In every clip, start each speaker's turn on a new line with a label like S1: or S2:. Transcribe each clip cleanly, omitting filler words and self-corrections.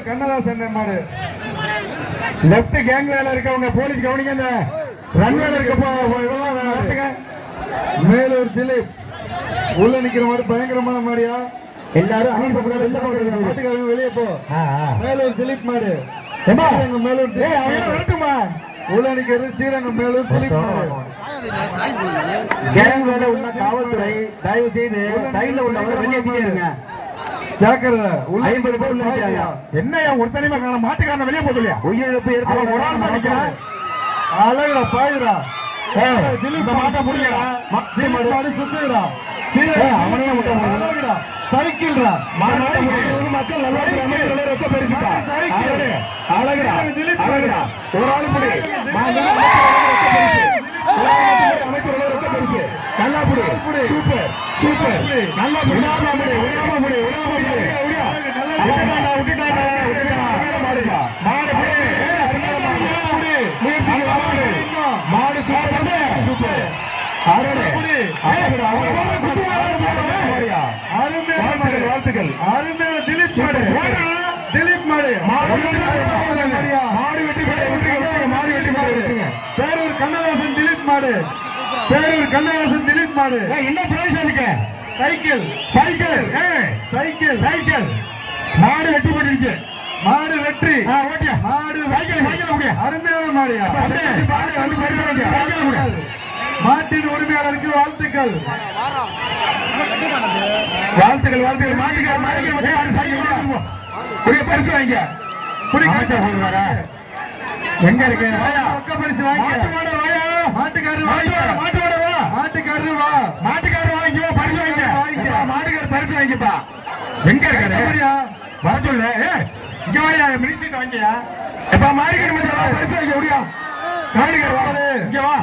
S1: கண்ணதாசன் மாடு. Left gang வேலை இருக்கவங்க போலீஸ் கவனிக்க. ரன் வேலை இருக்க. மேலூர் திலீப் உள்ள நிக்கிற மாடு பயங்கரமான மாடியா. எல்லாரும் வெளியே போ. மேலூர் திலீப் மாடு. மேலூர் வரட்டுமா? உள்ள நிக்கிறது ஸ்ரீரங்கம் மேலூர் திலீப் மாடு. கேங் வேலை உள்ள காவல்துறை தயவு செய்து சைட்ல உள்ளவங்க வெளியேற்றிங்க. ஜாக்கிரதை. 50 பேர் என்னையா ஒருத்தனையுமே காண மாட்டுக்காரன வெளியே போகலையா? உயிரிழப்பு ஏற்பட அழகுடா பாயுடா. திலீப் மாட்டை முடியலா மாடு சுத்துடா. அவனே அழகுடா சைக்கிள்டா மக்கள் நல்லா ரொம்ப பெருசுடா. அழகுடா அழகுடா ஒரு ஆளு புடி அமைச்சர் ரொம்ப பெருசு. நல்லா புடி சூப்பர் சூப்பர் நல்லா விடாம முடி விடாம முடி விடாம முடி விடாடா விட்டுடாடா விட்டுடா மாடு மாடு மாடு சூப்பர் வாழ்த்துக்கள். அருமையான திலீப் மாடு. திலீப் மாடு மாடு வெட்டி மாடு வெட்டி மாடு. பேரூர் கண்ணதாசன் திலீப் மாடு. பேரூர் கண்ணதாசன் திலீப் மாடு. என்ன பிரைஸ் இருக்கு? சைக்கிள் சைக்கிள் சைக்கிள் சைக்கிள் மாடு வெட்டி போட்டுருச்சு. மாடு வெற்றி மாடு சைக்கிள் அருமையான மாடியா. மாட்டின் உரிமையாளருக்கு வாழ்த்துக்கள் வாழ்த்துக்கள் வாழ்த்துக்கள். மாட்டுக்கார பரிசு வாங்க எங்க இருக்கு? பரிசு வாங்க மாட்டுக்காரரு மாட்டுக்காரரு வா மாட்டுக்காரரு வாங்கிவா பரிசு வாங்க மாட்டுக்காரர் பரிசு வாங்கிப்பா. எங்க இருக்காரு வர சொல்லு. இங்க வாயா மினிஸ்ட்ரி வாங்கியா. எப்ப மாட்டுக்கார பரிசு வாங்க முடியா? மாட்டுக்காரர் இங்க வா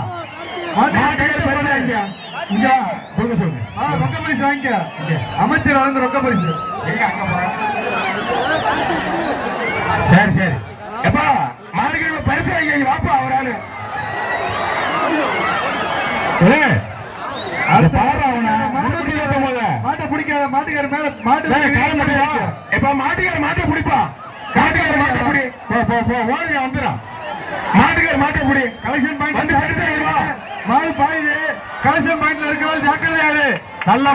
S1: ரொக்க பரிசு வாங்கிக்க. அமைச்சர் வளர்ந்து ரொக்க பரிசு. சரி சரி எப்பா மாடுகிற பரிசு வாங்கி வாப்பா அவரால். மாட்டை பிடிக்காத மாட்டுக்கார மேல மாட்டு எப்ப மாட்டுக்கார மாட்டை பிடிப்பா. காட்டுக்கார மாட்டை பிடி ஓடி வந்துடும். மாட்டுக்கார மாட்டை பிடி கலெக்ஷன் பாயிண்ட் மாடு பாயுது. கலெக்ஷன் பாயிண்ட்ல இருக்கிற ஜாக்கிரதையாரு நல்ல